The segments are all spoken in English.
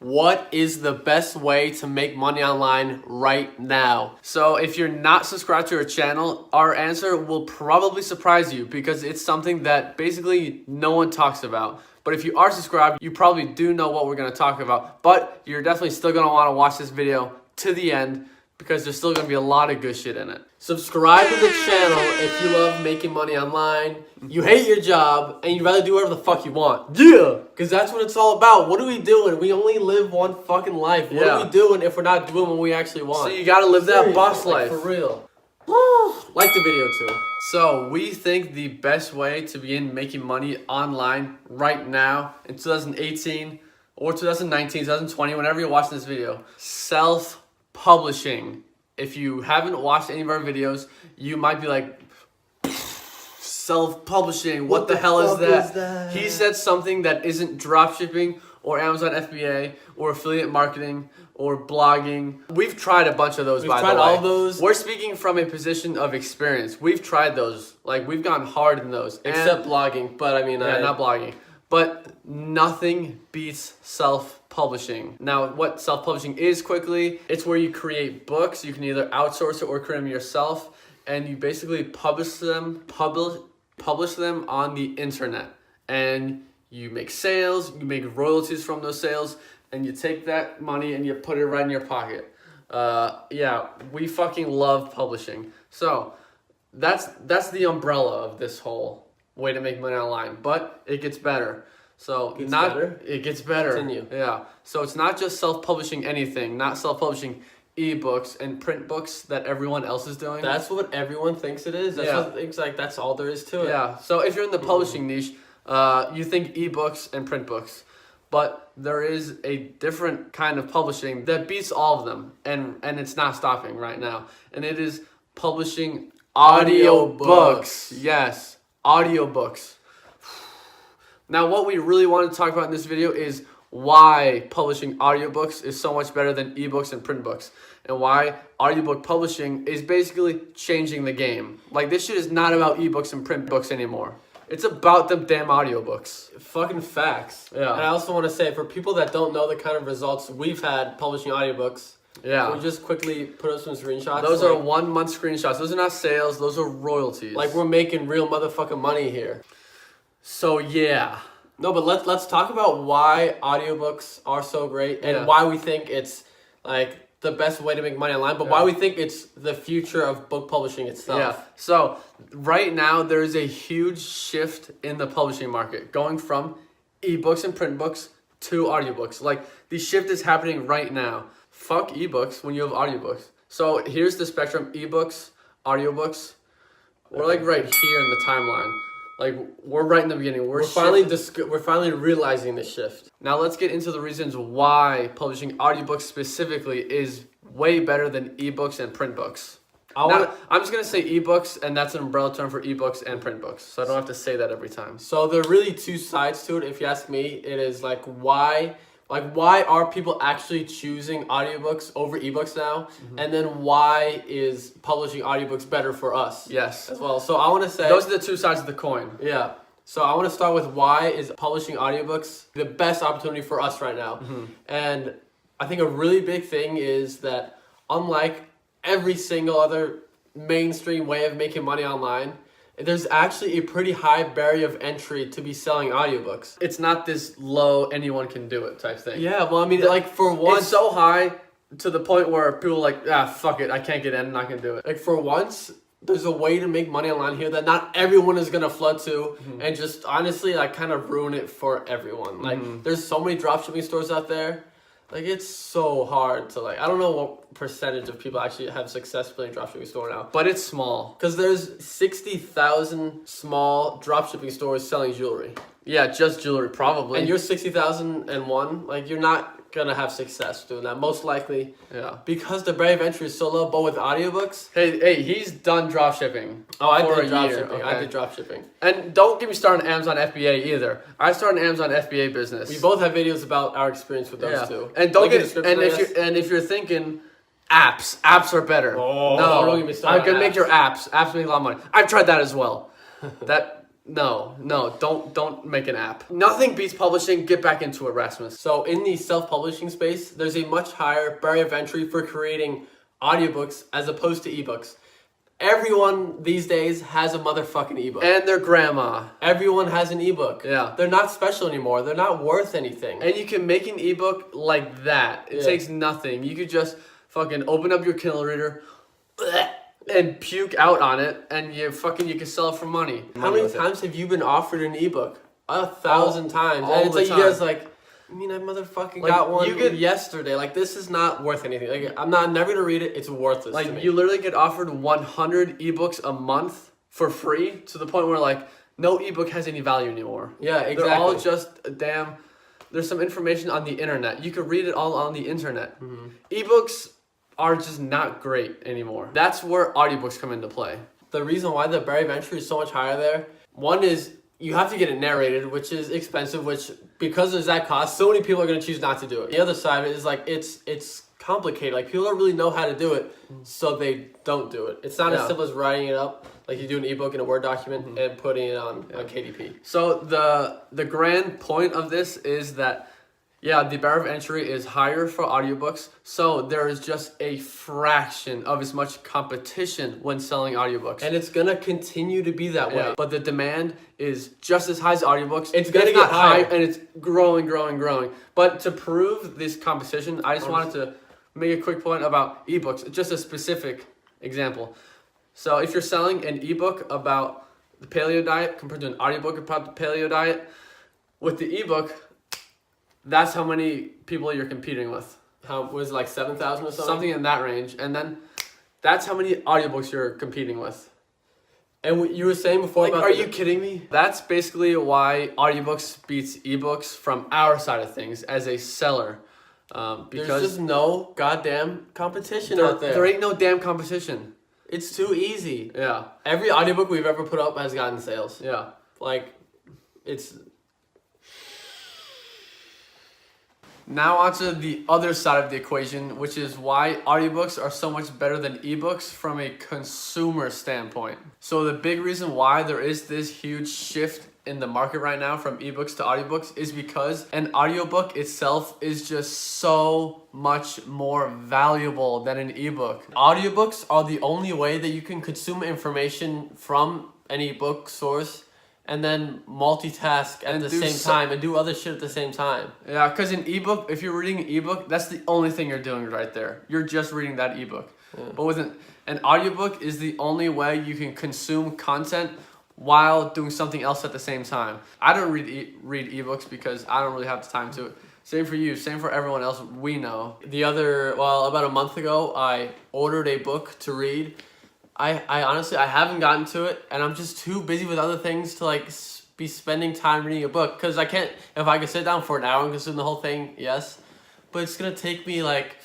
What is the best way to make money online right now? So if you're not subscribed to our channel, our answer will probably surprise you because it's something that basically no one talks about. But if you are subscribed, you probably do know what we're going to talk about. But you're definitely still going to want to watch this video to the end because there's still going to be a lot of good shit in it. Subscribe to the channel if you love making money online, you hate your job, and you'd rather do whatever the fuck you want. Yeah! Because that's what it's all about. What are we doing? We only live one fucking life. What are we doing if we're not doing what we actually want? So you gotta live that boss life. For real. Like the video too. So we think the best way to begin making money online right now in 2018 or 2019, 2020, whenever you're watching this video, self-publishing. If you haven't watched any of our videos, you might be like, self-publishing, what the hell is that? He said something that isn't dropshipping or Amazon FBA or affiliate marketing or blogging. We've tried a bunch of those, by the way. We've tried all those. We're speaking from a position of experience. We've tried those. Like, we've gone hard in those. Except blogging, but I mean... not blogging. But nothing beats self-publishing. Now, what self-publishing is quickly, it's where you create books. You can either outsource it or create them yourself. And you basically publish them on the internet. And you make sales, you make royalties from those sales, and you take that money and you put it right in your pocket. Yeah, we fucking love publishing. So, that's the umbrella of this whole way to make money online, but it gets better. So it gets better. Continue. Yeah. So it's not just self-publishing anything, not self-publishing ebooks and print books that everyone else is doing. That's what everyone thinks it is. That's what thinks like that's all there is to it. Yeah. So if you're in the publishing niche, you think ebooks and print books, but there is a different kind of publishing that beats all of them, and it's not stopping right now. And it is publishing audiobooks. Yes. Audiobooks. Now, what we really want to talk about in this video is why publishing audiobooks is so much better than ebooks and print books, and why audiobook publishing is basically changing the game. Like, this shit is not about ebooks and print books anymore. It's about them damn audiobooks. Fucking facts. Yeah. And I also want to say, for people that don't know the kind of results we've had publishing audiobooks, can we just quickly put up some screenshots? Those are 1 month screenshots. Those are not sales. Those are royalties. Like, we're making real motherfucking money here. So, yeah. No, but let's talk about why audiobooks are so great and why we think it's, like, the best way to make money online, but why we think it's the future of book publishing itself. Yeah. So, right now, there is a huge shift in the publishing market, going from ebooks and print books to audiobooks. Like, the shift is happening right now. Fuck ebooks when you have audiobooks. So here's the spectrum: ebooks, audiobooks. We're like right here in the timeline. Like, we're right in the beginning. We're finally realizing this shift. Now let's get into the reasons why publishing audiobooks specifically is way better than ebooks and print books. I'm just gonna say ebooks, and that's an umbrella term for ebooks and print books, so I don't have to say that every time. So there are really two sides to it. If you ask me, it is like why are people actually choosing audiobooks over ebooks now? Mm-hmm. And then why is publishing audiobooks better for us? Yes. As well. So I want to say... those are the two sides of the coin. Yeah. So I want to start with why is publishing audiobooks the best opportunity for us right now? Mm-hmm. And I think a really big thing is that unlike every single other mainstream way of making money online, there's actually a pretty high barrier of entry to be selling audiobooks. It's not this low, anyone can do it type thing. Yeah, well, I mean, like, for once... it's so high to the point where people are like, fuck it, I can't get in, I'm not gonna do it. Like, for once, there's a way to make money online here that not everyone is gonna flood to, and just, honestly, like, kind of ruin it for everyone. Like, there's so many dropshipping stores out there. Like, it's so hard to, like, I don't know what percentage of people actually have success building a dropshipping store now. But it's small. Because there's 60,000 small dropshipping stores selling jewelry. Yeah, just jewelry, probably. And you're 60,001, like, you're not gonna have success doing that, most likely. Yeah. Because the barrier of entry is so low, but with audiobooks... Hey, he's done dropshipping. Oh, I did dropshipping. Okay. I did dropshipping. And don't get me started on Amazon FBA either. I started an Amazon FBA business. We both have videos about our experience with those two. And if you're thinking apps are better. Oh, no, don't get me started. I'm gonna make your apps. Apps make a lot of money. I've tried that as well. No, don't make an app. Nothing beats publishing. Get back into it, Rasmus. So in the self-publishing space, there's a much higher barrier of entry for creating audiobooks as opposed to ebooks. Everyone these days has a motherfucking ebook. And their grandma. Everyone has an ebook. Yeah. They're not special anymore. They're not worth anything. And you can make an ebook like that. It takes nothing. You could just fucking open up your Kindle reader and puke out on it, and you can sell it for money. How many times have you been offered an ebook? 1,000 times. And it's like you guys like, I mean, I motherfucking got one yesterday. Like, this is not worth anything. Like, I'm never gonna read it. It's worthless to me. Like, you literally get offered 100 ebooks a month for free, to the point where, like, no ebook has any value anymore. Yeah, exactly. They're all just there's some information on the internet. You could read it all on the internet. Mm-hmm. Ebooks are just not great anymore. That's where audiobooks come into play. The reason why the barrier of entry is so much higher there, one is you have to get it narrated, which is expensive, which because there's that cost, so many people are going to choose not to do it. The other side of it is like it's complicated. Like, people don't really know how to do it, so they don't do it. It's not as simple as writing it up like you do an ebook in a Word document and putting it on KDP. So the grand point of this is that the barrier of entry is higher for audiobooks, so there is just a fraction of as much competition when selling audiobooks. And it's going to continue to be that way. But the demand is just as high as audiobooks. It's going to get higher. And it's growing. But to prove this competition, I just wanted to make a quick point about ebooks, just a specific example. So if you're selling an ebook about the paleo diet compared to an audiobook about the paleo diet, with the ebook, that's how many people you're competing with. How was it, like 7,000 or something? Something in that range. And then that's how many audiobooks you're competing with. And you were saying before about... Are you kidding me? That's basically why audiobooks beats ebooks from our side of things as a seller. Because there's just no goddamn competition out there. There ain't no damn competition. It's too easy. Yeah. Every audiobook we've ever put up has gotten sales. Yeah. Like, it's... Now onto the other side of the equation, which is why audiobooks are so much better than ebooks from a consumer standpoint. So the big reason why there is this huge shift in the market right now from ebooks to audiobooks is because an audiobook itself is just so much more valuable than an ebook. Audiobooks are the only way that you can consume information from an ebook source and then multitask at the same time and do other shit at the same time. Yeah, because an ebook, if you're reading an ebook, that's the only thing you're doing right there. You're just reading that ebook. Yeah. But with an audiobook is the only way you can consume content while doing something else at the same time. I don't read ebooks because I don't really have the time to. Same for you, same for everyone else we know. About a month ago, I ordered a book to read. I honestly, I haven't gotten to it, and I'm just too busy with other things to like be spending time reading a book, because I can't, if I could sit down for an hour and consume the whole thing, yes, but it's gonna take me like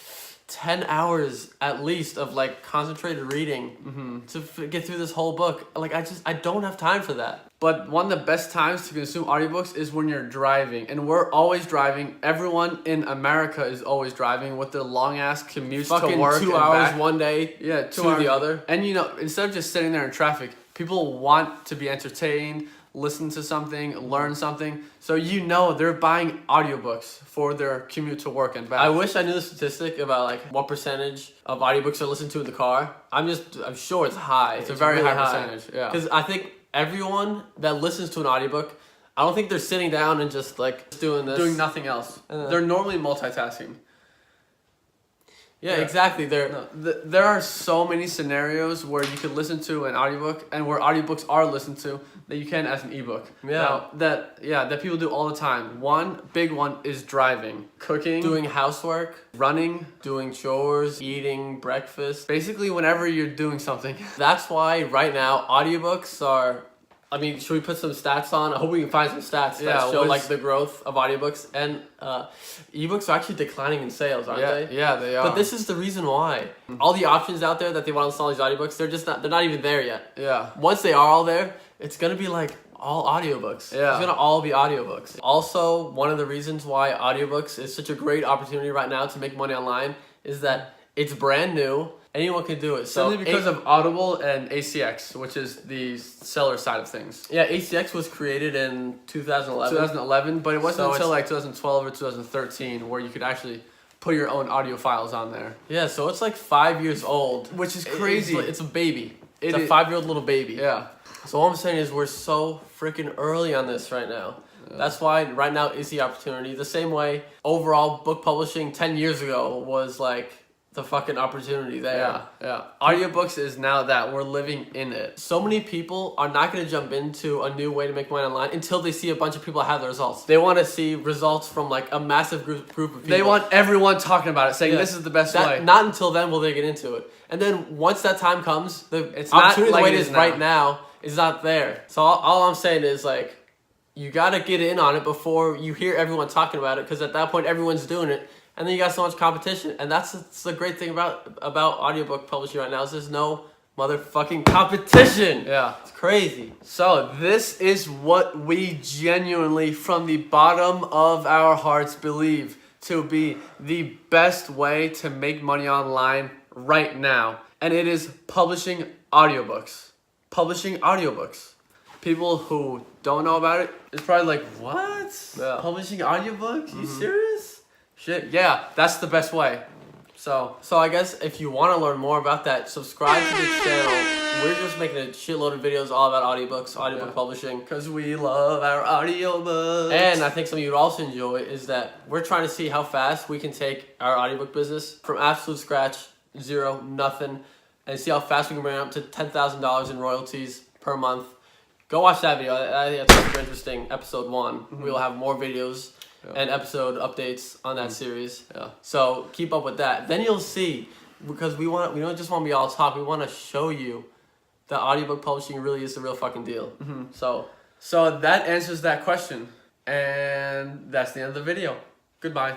10 hours at least of like concentrated reading to get through this whole book. Like, I don't have time for that. But one of the best times to consume audiobooks is when you're driving. And we're always driving. Everyone in America is always driving with their long-ass commutes to work. 2 hours one day, 2 hours the other. And, you know, instead of just sitting there in traffic, people want to be entertained, listen to something, learn something. So you know they're buying audiobooks for their commute to work and back. I wish I knew the statistic about like what percentage of audiobooks are listened to in the car. I'm sure it's high. It's a very really high percentage, yeah. Because I think everyone that listens to an audiobook, I don't think they're sitting down and just like doing this. Doing nothing else. They're normally multitasking. Yeah, exactly. There are so many scenarios where you could listen to an audiobook and where audiobooks are listened to that you can as an ebook. Yeah. Now, that people do all the time. One big one is driving, cooking, doing housework, running, doing chores, eating breakfast. Basically, whenever you're doing something. That's why right now audiobooks are. I mean, should we put some stats on? I hope we can find some stats that show like the growth of audiobooks. And ebooks are actually declining in sales, aren't they? Yeah, they are. But this is the reason why. All the options out there that they want to install these audiobooks, they're not even there yet. Yeah. Once they are all there, it's gonna be like all audiobooks. Yeah. It's gonna all be audiobooks. Also, one of the reasons why audiobooks is such a great opportunity right now to make money online is that it's brand new. Anyone can do it. So simply because of Audible and ACX, which is the seller side of things. Yeah, ACX was created in 2011. 2011, but it wasn't So until like 2012 or 2013 where you could actually put your own audio files on there. Yeah, so it's like 5 years old. Which is crazy. It's a baby. It's It a is- 5-year-old little baby. Yeah. So all I'm saying is we're so freaking early on this right now. Yeah. That's why right now is the opportunity. The same way overall book publishing 10 years ago was like the fucking opportunity there. Yeah, yeah. Audiobooks is now that. We're living in it. So many people are not going to jump into a new way to make money online until they see a bunch of people have the results. They want to see results from like a massive group of people. They want everyone talking about it, saying this is the best way. Not until then will they get into it. And then once that time comes, It's the not opportunity like the way it it is is right now is not there. So all I'm saying is like, you got to get in on it before you hear everyone talking about it, because at that point everyone's doing it. And then you got so much competition. And that's the great thing about audiobook publishing right now is there's no motherfucking competition. Yeah. It's crazy. So this is what we genuinely, from the bottom of our hearts, believe to be the best way to make money online right now. And it is publishing audiobooks. Publishing audiobooks. People who don't know about it, it's probably like, what? Yeah. Publishing audiobooks? You serious? Shit, yeah, that's the best way. So I guess if you want to learn more about that, subscribe to the channel. We're just making a shitload of videos all about audiobooks, audiobook publishing. because we love our audiobooks. And I think something you'd also enjoy is that we're trying to see how fast we can take our audiobook business from absolute scratch, zero, nothing, and see how fast we can bring it up to $10,000 in royalties per month. Go watch that video. I think that's super interesting. Episode 1. We will have more videos and episode updates on that series. Yeah. So keep up with that. Then you'll see, because we don't just want to be all talk. We want to show you that audiobook publishing really is the real fucking deal. So that answers that question. And that's the end of the video. Goodbye.